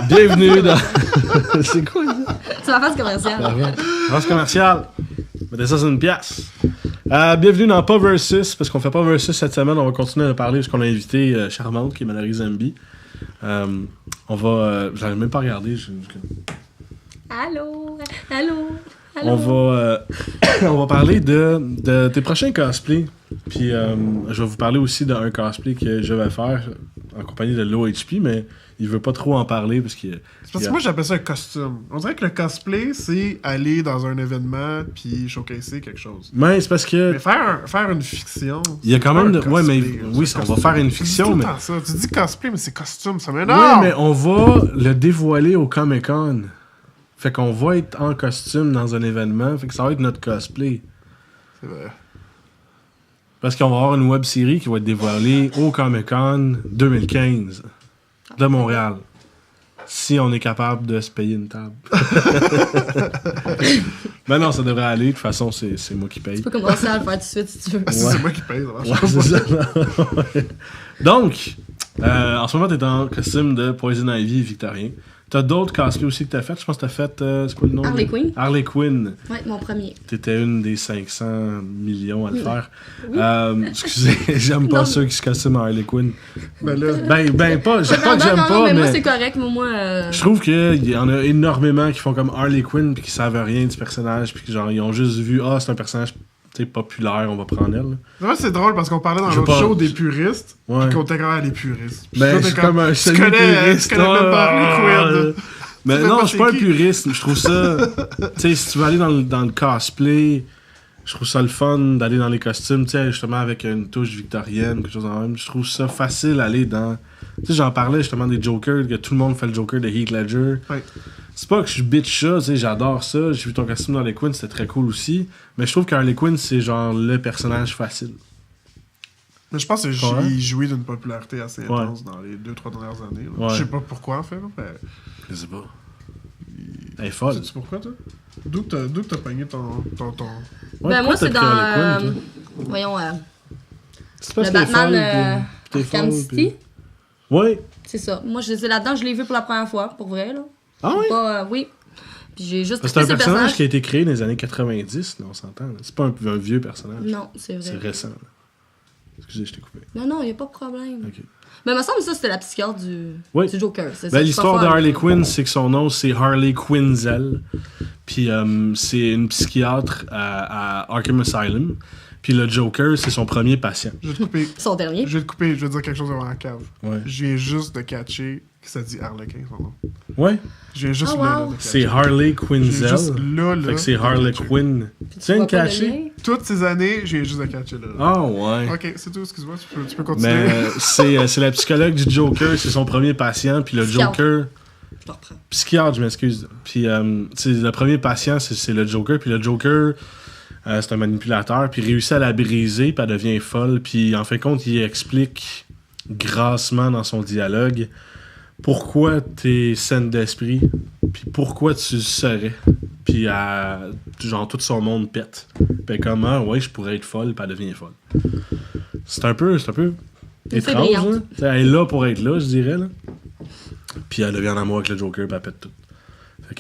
Bienvenue dans... C'est quoi ça? C'est ma phase commerciale. Phase commerciale. Mettez ça sur une pièce. Bienvenue dans Pas Versus, parce qu'on fait pas Versus cette semaine, on va continuer à parler parce qu'on a invité Charmante qui est Mallory Zambi. On va... j'arrive même pas à regarder. Allô? Allô? On va parler de tes prochains cosplays. Puis je vais vous parler aussi d'un cosplay que je vais faire en compagnie de l'OHP, mais il veut pas trop en parler parce qu'il... C'est parce que moi j'appelle ça un costume. On dirait que le cosplay, c'est aller dans un événement puis showcaser quelque chose. Mais c'est parce que... Mais faire une fiction... Il y a quand même... Cosplay, ouais, mais... Oui, c'est on va faire une fiction, mais... Ça. Tu dis cosplay, mais c'est costume, ça m'énerve! Oui, mais on va le dévoiler au Comic-Con. Fait qu'on va être en costume dans un événement. Fait que ça va être notre cosplay. C'est vrai. Parce qu'on va avoir une web-série qui va être dévoilée au Comic-Con 2015 de Montréal. Si on est capable de se payer une table. Mais non, ça devrait aller. De toute façon, c'est moi qui paye. Tu peux commencer à le faire tout de suite si tu veux. Ouais. C'est moi qui paye, ça marche Ouais, c'est ça. Donc, en ce moment, t'es en costume de Poison Ivy victorien. T'as d'autres cosplays aussi que t'as fait. Je pense que t'as fait... c'est quoi le nom? Harley Quinn. Harley Quinn. Ouais, mon premier. T'étais une des 500 millions à le faire. Oui. Excusez, j'aime pas Non, ceux qui se costument à Harley Quinn. Ben là... Ben pas, je sais pas Non, que j'aime non, pas, mais moi mais c'est correct, mais moi... je trouve qu'il y en a énormément qui font comme Harley Quinn puis qui savent rien du personnage puis qui genre ils ont juste vu c'est un personnage populaire, on va prendre elle. Ouais, c'est drôle parce qu'on parlait dans Je l'autre pense- show des puristes, Ouais. puis qu'on était comme les puristes. Puis Ben, toi, je t'es suis comme un tu semi-puriste. connais même pas Harley Quinn. Mais Tu sais non, pas je suis pas un c'est qui. puriste. Je trouve ça... tu sais, si tu veux aller dans le cosplay, je trouve ça le fun d'aller dans les costumes, tu sais, justement avec une touche victorienne, quelque chose en même. Je trouve ça facile d'aller dans... Tu sais, j'en parlais justement des Jokers, que tout le monde fait le Joker de Heath Ledger. Ouais. C'est pas que je bitch ça, tu sais, j'adore ça. J'ai vu ton costume dans Harley Quinn, c'était très cool aussi. Mais je trouve qu'Harley Quinn, c'est genre le personnage facile. Mais je pense que j'ai Ouais. joué d'une popularité assez intense dans les 2-3 dernières années. Là. Ouais. Je sais pas pourquoi, en fait. Là, mais... Je sais pas. Elle est folle. Sais-tu pourquoi, toi? D'où que t'as pogné ton... Ouais, Ben moi pourquoi c'est t'as pris Harley dans... Quinn, toi? voyons, C'est parce le que t'es Batman folle, puis t'es Arkham folle, City. puis- Ouais. C'est ça. Moi, je sais là-dedans, je l'ai vu pour la première fois, pour vrai, là. Ah oui? Pas, oui. Puis j'ai juste C'est un trippé sur le personnage qui a été créé dans les années 90, là, on s'entend. là. C'est pas un vieux personnage. Non, c'est C'est vrai. récent. Là. Excusez, je t'ai coupé. Non, il n'y a pas de problème. Ok. Mais il me semble que ça, c'était la psychiatre du Joker. C'est ça, Ben, je l'histoire de suis pas Harley folle. Quinn, c'est que son nom, c'est Harley Quinzel. Puis c'est une psychiatre à Arkham Asylum. Puis le Joker, c'est son premier patient. Je vais te couper. Son dernier. Je vais te couper, je vais dire quelque chose avant la cave. Ouais. Je viens juste de catcher que ça dit Harlequin, son nom. Ouais. Je viens juste Ah, là, wow. de catcher. C'est Harley J'ai Quinzel. juste là. Fait que c'est Harley de catcher. Quinn. Puis Tu viens de vois pas le cacher? lien? Toutes ces années, j'ai juste de catcher là. Ah ouais. Ok, c'est tout, excuse-moi, tu peux continuer. Mais c'est la psychologue du Joker, c'est son premier patient. Puis le Psychiatre. Joker... Je te reprends. Psychiatre, je m'excuse. Puis, tu sais, le premier patient, c'est le Joker. Puis le Joker, c'est un manipulateur. Puis il réussit à la briser, puis elle devient folle. Puis en fin de compte, il explique grassement dans son dialogue pourquoi t'es saine d'esprit. Puis pourquoi tu le serais. Puis, genre, tout son monde pète. Puis comment, ouais, je pourrais être folle, puis elle devient folle. C'est un peu C'est étrange. brillante. Hein? T'sais, elle est là pour être là, je dirais. Là. Puis elle devient en amour avec le Joker, puis elle pète tout. Fait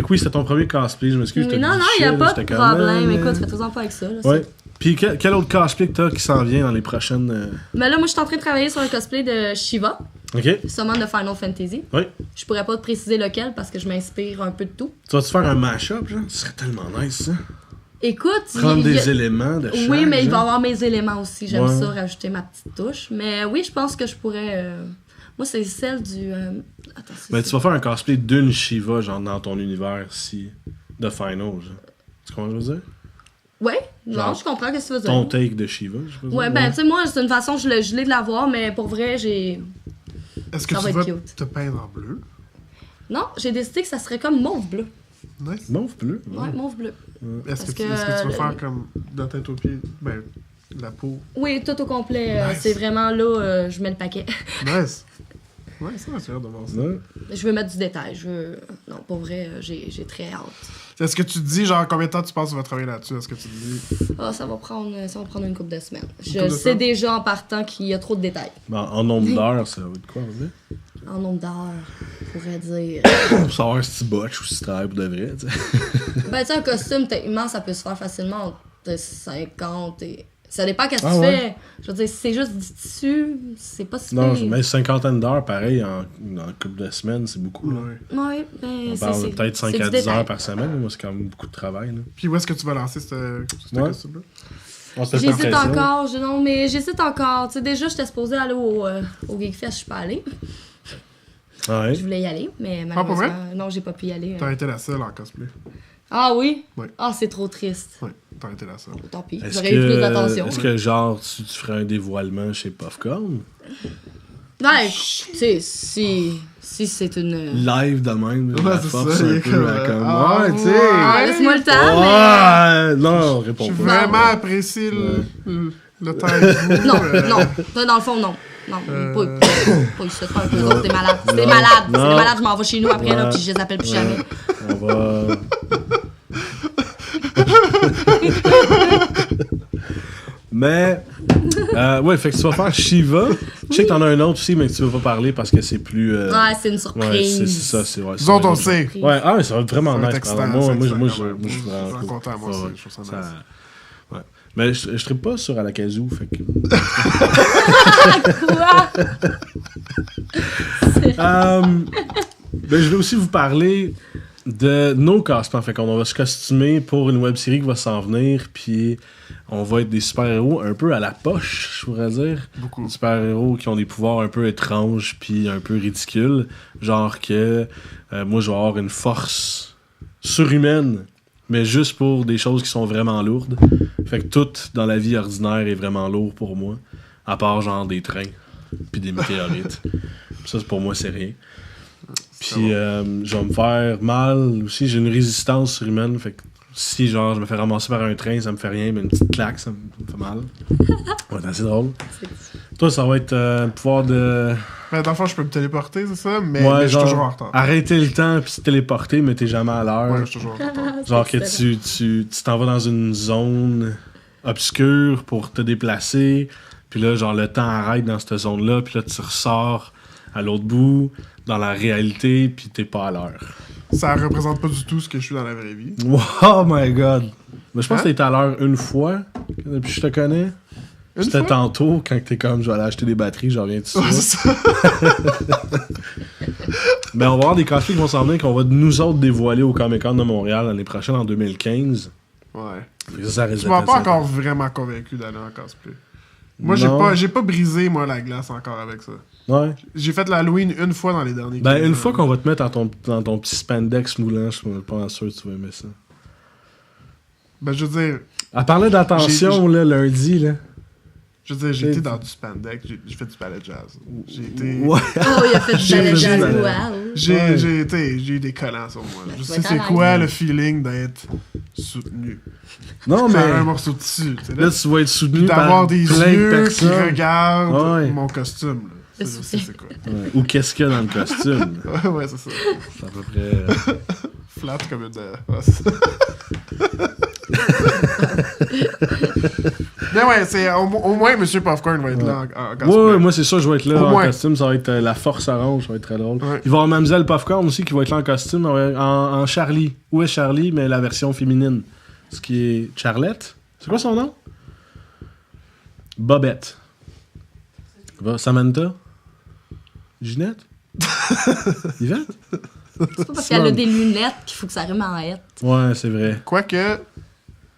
que oui, c'était ton premier cosplay, je m'excuse. je te Mais non, dis il n'y a shit, pas j'étais de comme, problème. Écoute, fais-toi-en pas avec ça. Là, Ouais. Puis quel autre cosplay que t'as qui s'en vient dans les prochaines... Mais là, moi, je suis en train de travailler sur un cosplay de Shiva, Ok? Summon de Final Fantasy. Oui. Je pourrais pas te préciser lequel parce que je m'inspire un peu de tout. Tu vas-tu faire un mash-up, genre? Ce serait tellement nice, ça. Écoute, Prendre il y a- des éléments de chaque, Oui, mais il va y genre. avoir mes éléments aussi. J'aime Ouais. ça, rajouter ma petite touche. Mais oui, je pense que je pourrais... Moi, c'est celle du... Attends, c'est Mais ça. tu vas faire un cosplay d'une Shiva, genre, dans ton univers, si... de Final, genre. Tu comprends ce que je veux dire? Ouais, non, Genre, je comprends ce que tu veux dire. Ton take de Shiva, je sais pas. Ouais, ben, tu sais, moi, c'est une façon, je l'ai de l'avoir, mais pour vrai, j'ai... Est-ce que ça tu va vas être cute. te peindre en bleu? Non, j'ai décidé que ça serait comme mauve-bleu. Nice. Mauve bleu. Ouais, mauve-bleu. Est-ce que, Parce tu vas que, faire comme de la tête aux pieds? Ben, la peau. Oui, tout au complet. Nice. C'est vraiment là, je mets le paquet. Nice. Ouais, ça va, c'est hâte de voir ça. Ouais. Je veux mettre du détail. Non, pour vrai, j'ai très hâte. Est-ce que tu te dis, genre, combien de temps tu penses que tu vas travailler là-dessus? Est-ce que tu te dis... Ah, ça va prendre une couple de semaines. couple Je de sais semaines? déjà en partant qu'il y a trop de détails. Ben, en nombre d'heures, ça va être quoi, on va dire? en nombre d'heures, je pourrais dire. Pour savoir si tu botches ou si tu travailles pour de vrai, tu sais. Ben, tu sais, un costume, techniquement, ça peut se faire facilement entre 50 et. Ça dépend qu'est-ce que Ah tu ouais? fais. Je veux dire, si c'est juste du tissu, c'est pas si Non, pire. mais 50 d'heures, pareil, en couple de semaines, c'est beaucoup. Là. Ouais. Ouais, ben, On parle de peut-être 5 c'est à du 10 détail. heures par semaine, moi, c'est quand même beaucoup de travail. Là. Puis où est-ce que tu vas lancer ce Ouais. costume-là? On se fait pas J'hésite pression. encore, non, mais j'hésite encore. Tu sais, déjà, j'étais supposée aller au Geekfest, je suis pas allée. Ouais. Je voulais y aller, mais Ah, pour vrai? malheureusement, non, j'ai pas pu y aller. T'as été la seule en cosplay. Ah oui? Ouais. Ah, c'est trop triste. Ouais, t'as été la seule. Tant pis, Est-ce j'aurais eu plus que, d'attention. est-ce que genre, tu ferais un dévoilement chez Puffcorn? Ouais, tu sais, si c'est une... Live de même, Ouais, la c'est force ça, il un est peu, comme, là, comme ah, ouais, tu sais. ouais. Ah, laisse-moi le temps, Ouais, non, réponds J'ai pas. vraiment apprécié le temps avec vous. mais... Non, non. Dans le fond, non. Non, pas ici, pas un peu. Non. T'es malade. Non. T'es malade. Non. C'est des malades, je m'en vais chez nous après, là, Ouais. puis je les appelle plus jamais. On va. Mais, ouais, fait que tu vas faire Shiva. Je sais que t'en as un autre aussi, mais que tu veux pas parler parce que c'est plus. Ouais, c'est une ouais, surprise. c'est ça, c'est ouais. Nous autres, on le sait. Ouais, ah, mais ça va être vraiment Ça va être nice. excitant, pardon. c'est Moi, excitant, je ouais. je suis vraiment J'en cool. content, moi Ouais, aussi, ouais. je trouve ça Ça- nice. ouais. Mais je serais pas sur à la casou, fait que. Quoi? Ben, je vais aussi vous parler de nos cosplays. Fait qu'on va se costumer pour une web-série qui va s'en venir, puis on va être des super-héros un peu à la poche, je pourrais dire. Beaucoup. Des super-héros qui ont des pouvoirs un peu étranges, puis un peu ridicules. Genre que moi, je vais avoir une force surhumaine, mais juste pour des choses qui sont vraiment lourdes. Fait que tout dans la vie ordinaire est vraiment lourd pour moi, à part genre des trains, puis des météorites. Ça, pour moi, c'est rien. Puis je vais me faire mal aussi. J'ai une résistance surhumaine. Fait que si genre je me fais ramasser par un train, ça me fait rien, mais une petite claque, ça me fait mal. Ouais, c'est assez drôle. Toi, ça va être un pouvoir de. Mais dans le fond, je peux me téléporter, c'est ça? Mais, Ouais, mais je suis genre, toujours en retard. arrêter le temps puis se téléporter, mais t'es jamais à l'heure. Ouais, je suis toujours en retard. Genre que tu t'en vas dans une zone obscure pour te déplacer. Puis là, genre, le temps arrête dans cette zone-là. Puis là, tu ressors à l'autre bout, dans la réalité, puis t'es pas à l'heure. Ça représente pas du tout ce que je suis dans la vraie vie. Oh my god! Mais je pense Hein? que t'es à l'heure une fois, depuis que je te connais. Une C'était fois? tantôt, quand t'es comme, je vais aller acheter des batteries, je reviens tout de Ouais, suite. c'est ça. Mais on va avoir des cosplays qui vont s'en venir qu'on va nous autres dévoiler au Comic-Con de Montréal l'année prochaine, en 2015. Ouais. Fait que ça risque Tu m'as d'être pas assez encore vraiment convaincu d'aller en cosplay. Moi, Non. j'ai pas brisé, moi, la glace encore avec ça. Ouais. J'ai fait l'Halloween une fois dans les derniers Ben, 15 une ans. fois qu'on va te mettre dans ton petit spandex moulant, je suis pas sûr que tu vas aimer ça. Ben, je veux dire, Elle parlait d'attention, là, lundi, là. j'ai été dans du spandex, j'ai fait du ballet jazz. J'ai été... Ouais. Oh, il a fait du J'ai- ballet j'ai- jazz. j'ai- Wow. J'ai eu des collants sur moi. Je tu vas sais être c'est à quoi l'aise. le feeling d'être soutenu. Non, Faire un mais morceau de tissu, tu sais, là, tu vas être soutenu par d'avoir des plein de yeux qui personnes. regardent Ouais. mon costume. Là. Le Je sais soutien. c'est quoi. Ouais. Ou qu'est-ce qu'il y a dans le costume? Ouais, ouais, c'est ça. C'est à peu près... Flat comme une... ouais, c'est ça. Mais ouais, c'est, au moins M. Popcorn va être là en cosplay. Ouais, moi c'est ça, je vais être là Au en moins. costume, ça va être la force orange, ça va être très drôle. Ouais. Il va y avoir Mademoiselle Popcorn aussi qui va être là en costume, en Charlie. Où est Charlie, mais la version féminine. Ce qui est Charlette. C'est quoi son nom? Bobette. Samantha? Ginette? Yvette? C'est pas parce qu'elle a des lunettes qu'il faut que ça rime en hête. Ouais, c'est vrai. Quoique,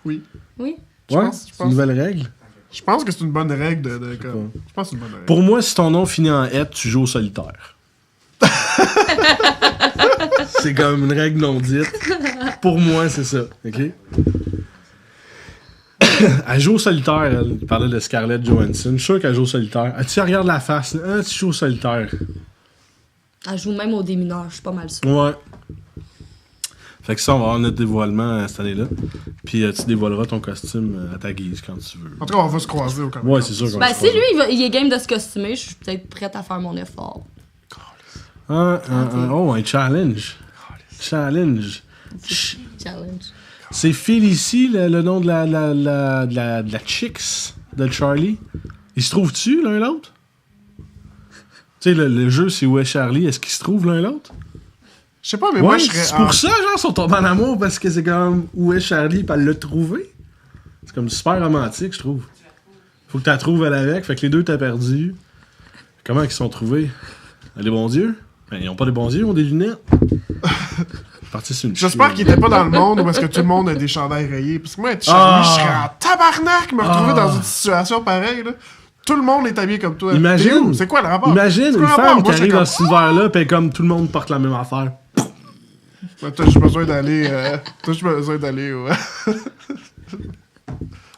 oui. Oui? Je Ouais, pense- je c'est une pense- nouvelle règle. Je pense que c'est une bonne règle de comme... pas. Je pense que c'est une bonne règle. Pour moi, si ton nom finit en hête, tu joues au solitaire. C'est comme une règle non dite. Pour moi, c'est ça. OK? Elle joue au solitaire, elle parlait de Scarlett Johansson. Je suis sûr qu'elle joue au solitaire. Ah, tu regardes la face, là. Ah, tu joues au solitaire. Elle joue même au démineur, je suis pas mal sûre. Ouais. Fait que ça, on va avoir notre dévoilement cette année-là. Puis tu dévoileras ton costume à ta guise quand tu veux. En tout cas, on va se croiser au Comic-Con. Ouais, c'est sûr qu'on va Ben, se si lui, croiser. il est game de se costumer, je suis peut-être prête à faire mon effort. Oh, un challenge. Challenge. Challenge. C'est Félicie, le nom de la Chicks de Charlie. Ils se trouvent-tu l'un l'autre? Tu sais, le jeu, c'est Où est Charlie? Est-ce qu'ils se trouvent l'un l'autre? Je sais pas, mais moi, je serais... c'est pour ça, genre, ils sont tombés en amour, parce que c'est comme Où est Charlie? Puis elle l'a trouvé. C'est comme super romantique, je trouve. Faut que tu la trouves elle avec, fait que les deux t'as perdu. Comment ils se sont trouvés? Les bons dieux? Ben, ils ont pas des bons yeux, ils ont des lunettes. Parti sur une J'espère qu'il était pas dans le monde où est-ce que tout le monde a des chandails rayés. Parce que moi, être Charlie, je serais en tabarnak me retrouver dans une situation pareille, là. Tout le monde est habillé comme toi. Imagine! C'est quoi le rapport? Imagine C'est une quoi le femme rapport? qui Moi, arrive j'étais dans cet hiver-là, pis comme tout le monde porte la même affaire. Ben, toi, j'ai besoin d'aller... Toi, j'ai besoin d'aller...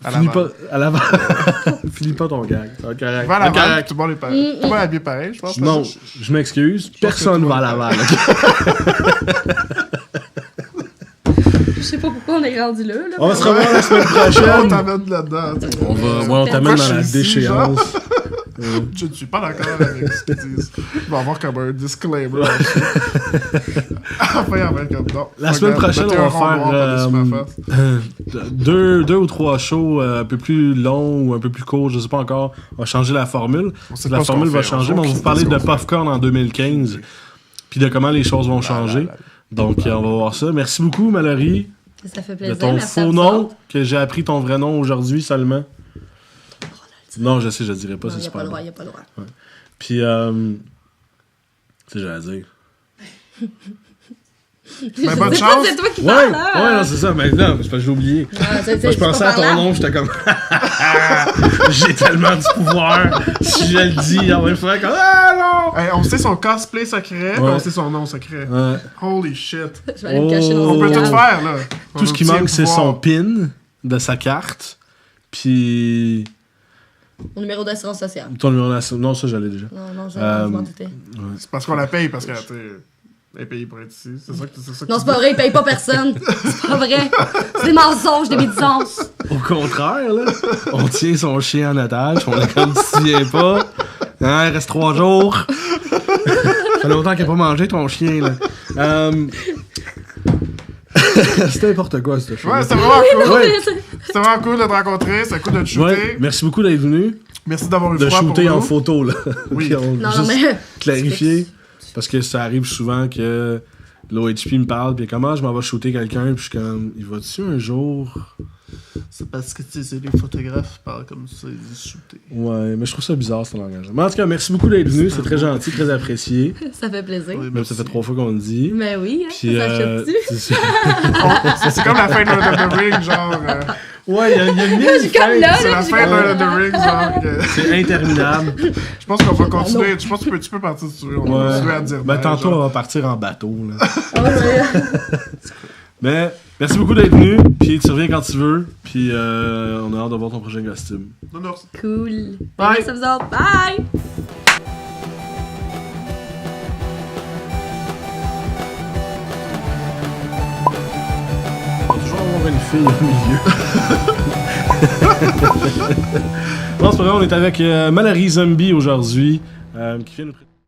À Finis Laval. pas, à Laval. Finis pas ton gag. C'est correct. Va à C'est Laval, correct. tout le monde est pareil. Tout le monde est habillé pareil, je pense. Non, je m'excuse. Personne tout va à le Laval. Je sais pas pourquoi on est rendu là. On va se revoir la semaine On prochaine. t'amène là-dedans. tu sais. On t'amène dans la je suis ici, déchéance. Je ne suis pas d'accord avec ce qu'ils disent. Il va y avoir comme un disclaimer. Enfin, on va être comme non. La semaine prochaine, mettez on un va rond noir par-dessus ma faire face. deux ou trois shows un peu plus longs ou un peu plus courts, je sais pas encore. On va changer la formule. On sait La pas ce formule qu'on va fait, changer, on mais on va sait vous pas parler ce de qu'on fait. Popcorn en 2015, puis de comment les choses vont changer. Donc, on va voir ça. Merci beaucoup, Mallory, Ça fait de plaisir. ton Merci à faux vous nom, autres. que j'ai appris ton vrai nom aujourd'hui seulement. Non, je sais, je le dirai pas, Non, c'est il n'y a super pas le droit, bon. il n'y a pas le droit. Puis, tu sais, j'allais dire. Ben, bonne Je sais pas, chance. c'est toi qui Ouais, parles, là. ouais, non, c'est ça, mais non, c'est parce que j'ai oublié. Ah, c'est- Moi, je c'est pensais pas à ton parlant. nom, j'étais comme. J'ai tellement du pouvoir. Si je le dis, on va le faire comme. Ah non! Hey, on sait son cosplay secret, puis Ouais. on sait son nom secret. Ouais. Holy shit. Je vais aller me cacher dans Oh. On peut mon tout cave. faire, là. Tout ce qui manque, c'est son pin de sa carte. Puis. Mon numéro d'assurance sociale. Ton numéro d'assurance. Non, ça, j'allais déjà. Non, je Euh, m'en doutais. C'est parce qu'on la paye, parce qu'elle est payée pour être ici. C'est ça que Non, tu c'est pas vrai, ils payent pas personne. C'est pas vrai. C'est des mensonges, des médisances. Au contraire, là, on tient son chien en otage. On est comme si tu viens pas. Hein, il reste 3 jours. Ça fait longtemps qu'il n'a pas mangé, ton chien, là. C'était n'importe quoi, cette chose. Ouais, c'était vraiment cool. Ouais. C'était vraiment cool de te rencontrer. C'était cool de te shooter. Ouais, merci beaucoup d'être venu. Merci d'avoir eu De froid pour shooter en nous. photo, là. Oui. Puis on- Non, non, juste mais. clarifier. Parce que ça arrive souvent que l'OHP me parle, puis comment je m'en vais shooter quelqu'un, puis je suis comme, il va-tu un jour? C'est parce que, tu sais, les photographes parlent comme ça, ils disent shooter. Ouais, mais je trouve ça bizarre, ce langage. Mais en tout cas, merci beaucoup d'être venu, c'est très gentil, très apprécié. Ça fait plaisir. Oui, Même ça fait 3 fois qu'on le dit. Mais oui, hein, Puis, ça s'achète-tu? c'est ça. C'est comme la fin de Lord of the Rings, genre. Ouais, il y a une J'ai comme là, C'est la j'ai fin de comme- Lord of the Rings, genre. C'est interminable. Je pense qu'on va continuer. Je pense que tu peux partir si tu veux. On va continuer à dire. Ben, bye, tantôt, genre. on va partir en bateau, là. Ah ouais. Mais, merci beaucoup d'être venu, puis tu reviens quand tu veux, puis on a hâte de voir ton prochain costume. Non. Cool. Bye. Merci à vous autres. Bye! On va toujours avoir une fille au milieu. Non, c'est pas vrai, on est avec Mallory Zombie aujourd'hui, qui vient nous présenter.